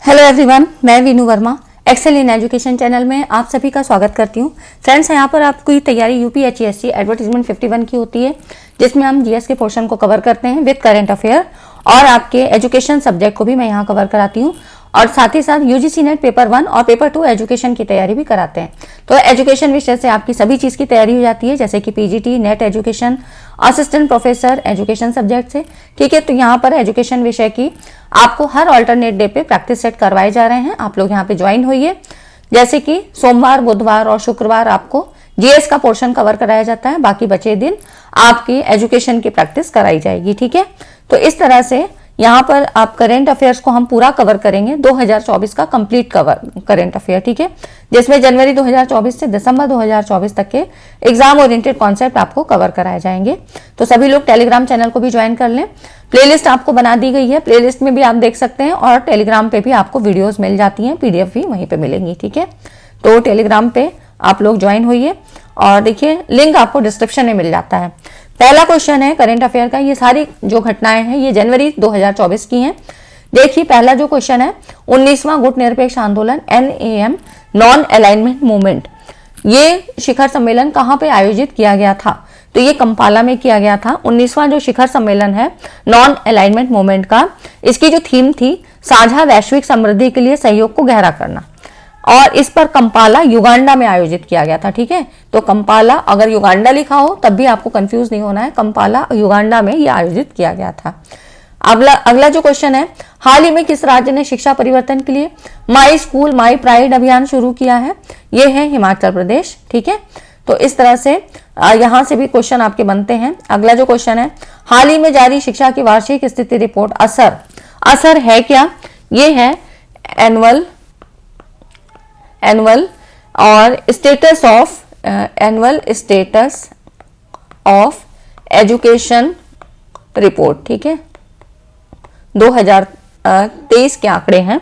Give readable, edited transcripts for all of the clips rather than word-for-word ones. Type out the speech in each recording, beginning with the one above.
Hello everyone, मैं Veenu Verma excel in education channel में आप सभी का स्वागत करती हूँ। फ्रेंड्स, यहाँ पर आपकी तैयारी यूपीएचईएससी एडवर्टीजमेंट 51 की होती है, जिसमें हम जीएस के पोर्शन को कवर करते हैं विद करंट अफेयर, और आपके एजुकेशन सब्जेक्ट को भी मैं यहाँ कवर कराती हूँ, और साथ ही साथ यूजीसी नेट पेपर 1 और पेपर 2 एजुकेशन की तैयारी भी कराते हैं। तो एजुकेशन विषय से आपकी सभी चीज़ की तैयारी हो जाती है, जैसे कि PGT, net education, assistant professor, education subject से। ठीक है, तो यहाँ पर एजुकेशन विषय की आपको हर ऑल्टरनेट डे पे प्रैक्टिस सेट करवाए जा रहे हैं। आप लोग यहाँ पे ज्वाइन होइए। जैसे कि सोमवार, बुधवार और शुक्रवार आपको जीएस का पोर्शन कवर कराया जाता है, बाकी बचे दिन आपकी एजुकेशन की प्रैक्टिस कराई जाएगी। ठीक है, तो इस तरह से यहाँ पर आप करेंट अफेयर्स को हम पूरा कवर करेंगे, 2024 का कंप्लीट कवर करेंट अफेयर। ठीक है, जिसमें जनवरी 2024 से दिसंबर 2024 तक के एग्जाम ओरिएंटेड कॉन्सेप्ट आपको कवर कराए जाएंगे। तो सभी लोग टेलीग्राम चैनल को भी ज्वाइन कर लें। प्लेलिस्ट आपको बना दी गई है, प्लेलिस्ट में भी आप देख सकते हैं, और टेलीग्राम पे भी आपको वीडियोस मिल जाती हैं, पीडीएफ भी वहीं पे मिलेंगी। ठीक है, तो टेलीग्राम पे आप लोग ज्वाइन होइए, और देखिए लिंक आपको डिस्क्रिप्शन में मिल जाता है। पहला क्वेश्चन है करंट अफेयर का। ये सारी जो घटनाएं हैं ये जनवरी 2024 की हैं। देखिए पहला जो क्वेश्चन है, 19वां गुट निरपेक्ष आंदोलन NAM नॉन अलाइनमेंट मूवमेंट, ये शिखर सम्मेलन कहाँ पे आयोजित किया गया था? तो ये कंपाला में किया गया था। 19वां जो शिखर सम्मेलन है नॉन अलाइनमेंट मूवमेंट का, इसकी जो थीम थी साझा वैश्विक समृद्धि के लिए सहयोग को गहरा करना, और इस पर कंपाला युगांडा में आयोजित किया गया था। ठीक है, तो कंपाला अगर युगांडा लिखा हो तब भी आपको कंफ्यूज नहीं होना है, कंपाला युगांडा में यह आयोजित किया गया था। अगला जो क्वेश्चन है, हाल ही में किस राज्य ने शिक्षा परिवर्तन के लिए माई स्कूल माई प्राइड अभियान शुरू किया है? ये है हिमाचल प्रदेश। ठीक है, तो इस तरह से यहां से भी क्वेश्चन आपके बनते हैं। अगला जो क्वेश्चन है, हाल ही में जारी शिक्षा की वार्षिक स्थिति रिपोर्ट असर है क्या? ये है एनुअल और स्टेटस ऑफ एजुकेशन रिपोर्ट। ठीक है, 2023 के आंकड़े हैं।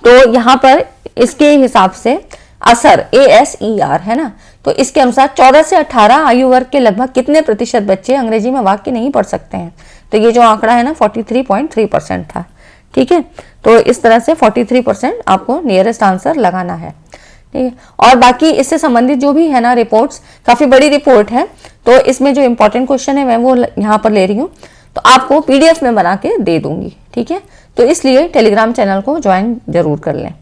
तो यहाँ पर इसके हिसाब से असर ASER है ना, तो इसके अनुसार 14 से 18 आयु वर्ग के लगभग कितने प्रतिशत बच्चे अंग्रेजी में वाक्य नहीं पढ़ सकते हैं? तो ये जो आंकड़ा है ना 43.3% था। ठीक है, तो इस तरह से 43% आपको नियरेस्ट आंसर लगाना है। ठीक है, और बाकी इससे संबंधित जो भी है ना रिपोर्ट्स, काफी बड़ी रिपोर्ट है, तो इसमें जो इंपॉर्टेंट क्वेश्चन है मैं वो यहाँ पर ले रही हूँ, तो आपको पीडीएफ में बना के दे दूंगी। ठीक है, तो इसलिए टेलीग्राम चैनल को ज्वाइन जरूर कर लें।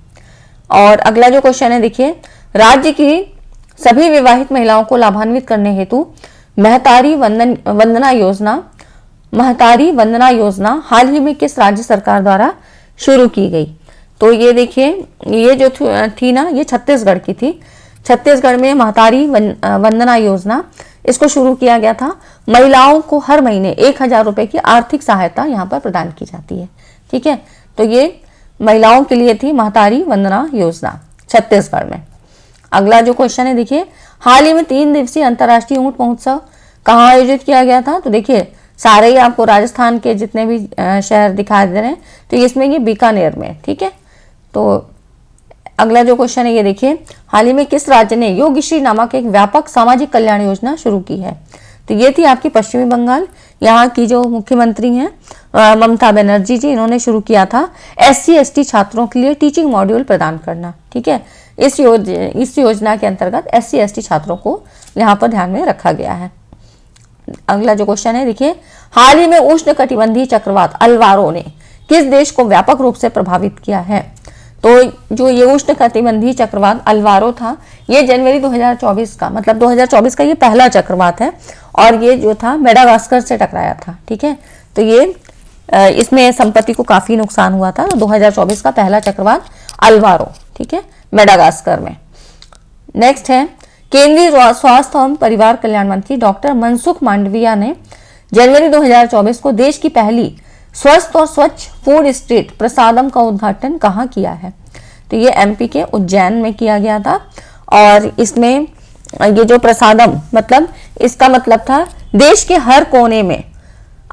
और अगला जो क्वेश्चन है, देखिए राज्य की सभी विवाहित महिलाओं को लाभान्वित करने हेतु महतारी वंदना योजना हाल ही में किस राज्य सरकार द्वारा शुरू की गई? तो ये देखिए, ये जो थी ना, ये छत्तीसगढ़ की थी। छत्तीसगढ़ में महतारी वंदना योजना, इसको शुरू किया गया था। महिलाओं को हर महीने 1000 रुपए की आर्थिक सहायता यहाँ पर प्रदान की जाती है। ठीक है, तो ये महिलाओं के लिए थी महतारी वंदना योजना छत्तीसगढ़ में। अगला जो क्वेश्चन है, देखिए हाल ही में 3 दिवसीय अंतर्राष्ट्रीय ऊंट महोत्सव कहाँ आयोजित किया गया था? तो देखिए सारे ही आपको राजस्थान के जितने भी शहर दिखाई दे रहे हैं, तो इसमें ये बीकानेर में। ठीक है, तो अगला जो क्वेश्चन है, ये देखिए हाल ही में किस राज्य ने योगश्री नामक एक व्यापक सामाजिक कल्याण योजना शुरू की है? तो ये थी आपकी पश्चिमी बंगाल। यहाँ की जो मुख्यमंत्री हैं ममता बनर्जी जी, इन्होंने शुरू किया था SC/ST छात्रों के लिए टीचिंग मॉड्यूल प्रदान करना। ठीक है, इस योजना के अंतर्गत SC/ST छात्रों को यहाँ पर ध्यान में रखा गया है। अगला जो क्वेश्चन है, देखिए हाल ही में उष्ण कटिबंधीय चक्रवात अल्वारो ने किस देश को व्यापक रूप से प्रभावित किया है? तो जो ये उष्ण कटिबंधीय चक्रवात अल्वारो था, ये जनवरी 2024 का, मतलब 2024 का ये पहला चक्रवात है, और ये जो था मेडागास्कर से टकराया था। ठीक है, तो ये इसमें संपत्ति को काफी नुकसान हुआ था। 2024 का पहला चक्रवात अल्वारो। ठीक है, मेडागास्कर में। नेक्स्ट है, केंद्रीय स्वास्थ्य एवं परिवार कल्याण मंत्री डॉक्टर मनसुख मांडविया ने जनवरी 2024 को देश की पहली स्वस्थ और स्वच्छ फूड स्ट्रीट प्रसादम का उद्घाटन कहाँ किया है? तो ये MP के उज्जैन में किया गया था, और इसमें ये जो प्रसादम, मतलब इसका मतलब था देश के हर कोने में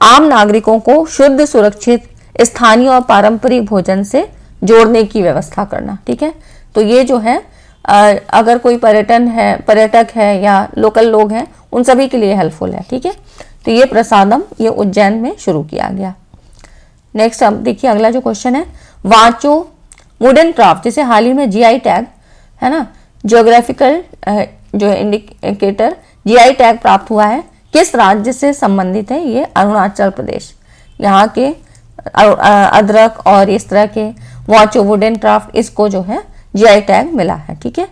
आम नागरिकों को शुद्ध, सुरक्षित, स्थानीय और पारंपरिक भोजन से जोड़ने की व्यवस्था करना। ठीक है, तो ये जो है अगर कोई पर्यटक है या लोकल लोग हैं, उन सभी के लिए हेल्पफुल है। ठीक है, तो ये प्रसादम ये उज्जैन में शुरू किया गया। नेक्स्ट अब देखिए अगला जो क्वेश्चन है, वांचो वुडन क्राफ्ट जिसे हाल ही में जीआई टैग, है ना, ज्योग्राफिकल जो इंडिकेटर जीआई टैग प्राप्त हुआ है, किस राज्य से संबंधित है? ये अरुणाचल प्रदेश। यहाँ के अदरक और इस तरह के वॉच वुडन क्राफ्ट, इसको जो है जीआई टैग मिला है। ठीक है,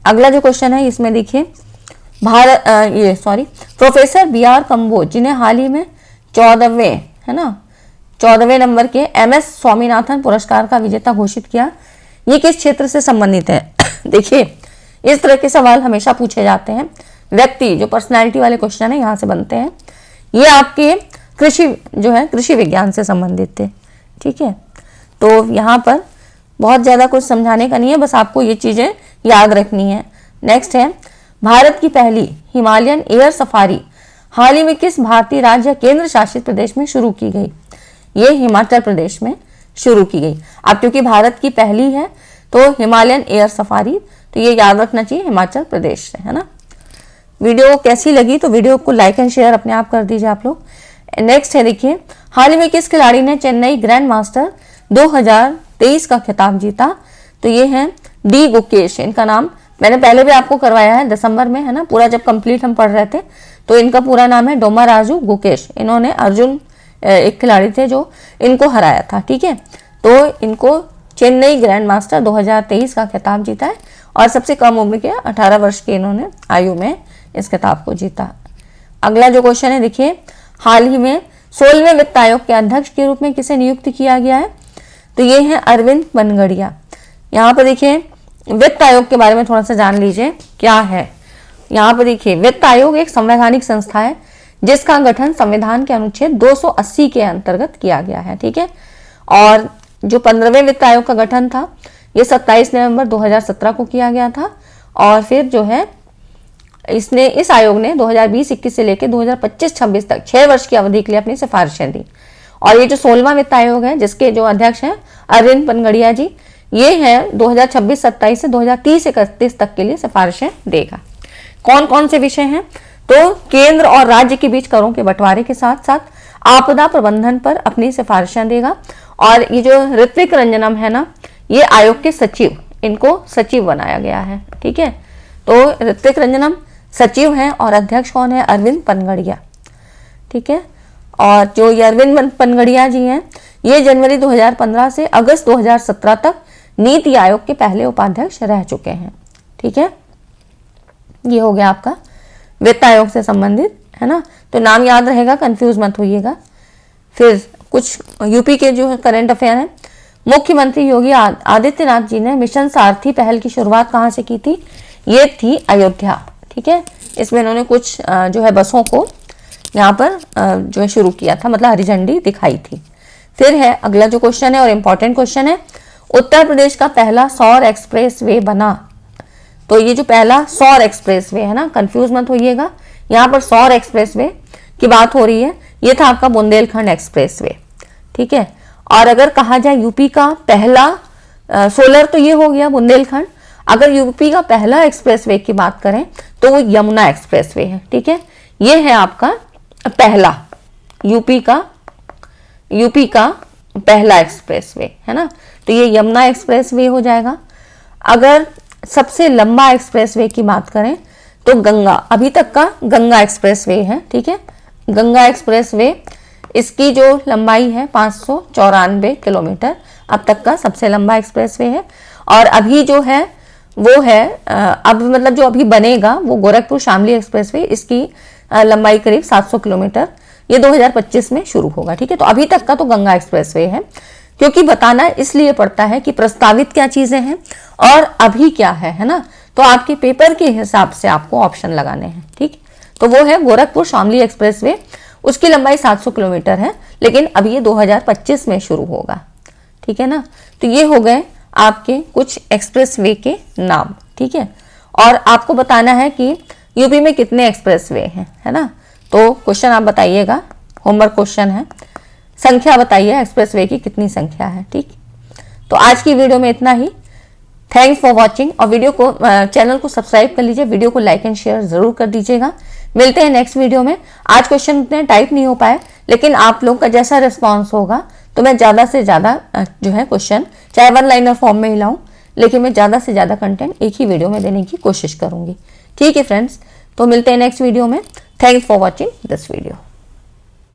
अगला जो क्वेश्चन है इसमें देखिए, प्रोफेसर बी आर कंबोज जिन्हें हाल ही में 14वें नंबर के MS स्वामीनाथन पुरस्कार का विजेता घोषित किया, ये किस क्षेत्र से संबंधित है? देखिए, इस तरह के सवाल हमेशा पूछे जाते हैं, व्यक्ति जो पर्सनैलिटी वाले क्वेश्चन है यहाँ से बनते हैं। ये आपके कृषि विज्ञान से संबंधित थे। ठीक है, तो यहाँ पर बहुत ज़्यादा कुछ समझाने का नहीं है, बस आपको ये चीज़ें याद रखनी है। नेक्स्ट है, भारत की पहली हिमालयन एयर सफारी हाल ही में किस भारतीय राज्य या केंद्र शासित प्रदेश में शुरू की गई? ये हिमाचल प्रदेश में शुरू की गई। अब क्योंकि भारत की पहली है तो हिमालयन एयर सफारी, तो ये याद रखना चाहिए हिमाचल प्रदेश से, है ना। वीडियो कैसी लगी तो वीडियो को लाइक एंड शेयर अपने आप कर दीजिए आप लोग। नेक्स्ट है देखिए, हाल ही में किस खिलाड़ी ने चेन्नई ग्रैंड मास्टर 2023 का खिताब जीता? तो ये है डी गुकेश। इनका नाम मैंने पहले भी आपको करवाया है दिसंबर में, है ना, पूरा जब कंप्लीट हम पढ़ रहे थे। तो इनका पूरा नाम है डोमाराजू गुकेश। इन्होंने अर्जुन एक खिलाड़ी थे जो इनको हराया था। ठीक है, तो इनको चेन्नई ग्रैंड मास्टर 2023 का खिताब जीता है और सबसे कम उम्र के 18 वर्ष के इन्होंने आयु में इस खिताब को जीता। अगला जो क्वेश्चन है देखिए, हाल ही में 16वें वित्त आयोग के अध्यक्ष के रूप में किसे नियुक्त किया गया है? तो ये है अरविंद बनगड़िया। यहाँ पर देखिए, वित्त आयोग के बारे में थोड़ा सा जान लीजिए क्या है। यहाँ पर देखिए, वित्त आयोग एक संवैधानिक संस्था है जिसका गठन संविधान के अनुच्छेद 280 के अंतर्गत किया गया है। ठीक है, और जो 15वें वित्त आयोग का गठन था ये 27 नवंबर 2017 को किया गया था और फिर जो है इस आयोग ने 2020-21 से लेकर 2025-26 तक 6 वर्ष की अवधि के लिए अपनी सिफारिशें दी। और ये जो 16वां वित्त आयोग है जिसके जो अध्यक्ष हैं अरविंद बनगड़िया जी, ये है 2026-27 से 2030-31 तक के लिए सिफारिशें देगा। कौन कौन से विषय हैं? तो केंद्र और राज्य के बीच करों के बंटवारे के साथ साथ आपदा प्रबंधन पर अपनी सिफारिशें देगा। और ये जो ऋत्विक रंजनम है ना, ये आयोग के सचिव, इनको सचिव बनाया गया है। ठीक है, तो ऋत्विक रंजनम सचिव हैं और अध्यक्ष कौन है? अरविंद पनगड़िया। ठीक है, और जो ये अरविंद पनगड़िया जी हैं, ये जनवरी 2015 से अगस्त 2017 तक नीति आयोग के पहले उपाध्यक्ष रह चुके हैं। ठीक है, ये हो गया आपका वित्त आयोग से संबंधित, है ना। तो नाम याद रहेगा, कंफ्यूज मत होइएगा। फिर कुछ यूपी के जो करंट अफेयर हैं, मुख्यमंत्री योगी आदित्यनाथ जी ने मिशन सारथी पहल की शुरुआत कहाँ से की थी? ये थी अयोध्या। ठीक है, इसमें इन्होंने कुछ जो है बसों को यहाँ पर जो है शुरू किया था, मतलब हरी झंडी दिखाई थी। फिर है अगला जो क्वेश्चन है और इम्पोर्टेंट क्वेश्चन है, उत्तर प्रदेश का पहला सौर एक्सप्रेस वे बना। तो ये जो पहला सौर एक्सप्रेस वे है ना, कंफ्यूज मत होइएगा, यहाँ पर सौर एक्सप्रेस वे की बात हो रही है। ये था आपका बुंदेलखंड एक्सप्रेस वे। ठीक है, और अगर कहा जाए यूपी का पहला सोलर, तो ये हो गया बुंदेलखंड। अगर यूपी का पहला एक्सप्रेस वे की बात करें तो वो यमुना एक्सप्रेस वे है। ठीक है, ये है आपका पहला यूपी का पहला एक्सप्रेस वे, है ना। तो ये यमुना एक्सप्रेस वे हो जाएगा। अगर सबसे लंबा एक्सप्रेस वे की बात करें तो गंगा, अभी तक का गंगा एक्सप्रेस वे है। ठीक है, गंगा एक्सप्रेस वे, इसकी जो लंबाई है 594 किलोमीटर, अब तक का सबसे लंबा एक्सप्रेस वे है। और अभी जो है वो है अब मतलब जो अभी बनेगा वो गोरखपुर शामली एक्सप्रेस वे, इसकी लंबाई करीब 700 किलोमीटर, ये 2025 में शुरू होगा। ठीक है, तो अभी तक का तो गंगा एक्सप्रेस वे है, क्योंकि बताना इसलिए पड़ता है कि प्रस्तावित क्या चीजें हैं और अभी क्या है ना। तो आपके पेपर के हिसाब से आपको ऑप्शन लगाने हैं। ठीक, तो वो है गोरखपुर शामली एक्सप्रेस वे, उसकी लंबाई 700 किलोमीटर है, लेकिन अब ये 2025 में शुरू होगा। ठीक है ना, तो ये हो गए आपके कुछ एक्सप्रेस वे के नाम। ठीक है, और आपको बताना है कि यूपी में कितने एक्सप्रेस वे हैं, है ना। तो क्वेश्चन आप बताइएगा, होमवर्क क्वेश्चन है, संख्या बताइए एक्सप्रेस वे की कितनी संख्या है। ठीक, तो आज की वीडियो में इतना ही। थैंक्स फॉर वॉचिंग, और वीडियो को चैनल को सब्सक्राइब कर लीजिए, वीडियो को लाइक एंड शेयर जरूर कर दीजिएगा। मिलते हैं नेक्स्ट वीडियो में। आज क्वेश्चन उतने टाइप नहीं हो पाए, लेकिन आप लोग का जैसा रिस्पॉन्स होगा तो मैं ज़्यादा से ज़्यादा जो है क्वेश्चन चाहे वन लाइनर फॉर्म में ही लाऊं, लेकिन मैं ज़्यादा से ज़्यादा कंटेंट एक ही वीडियो में देने की कोशिश करूँगी। ठीक है फ्रेंड्स, तो मिलते हैं नेक्स्ट वीडियो में। Thanks for watching this video.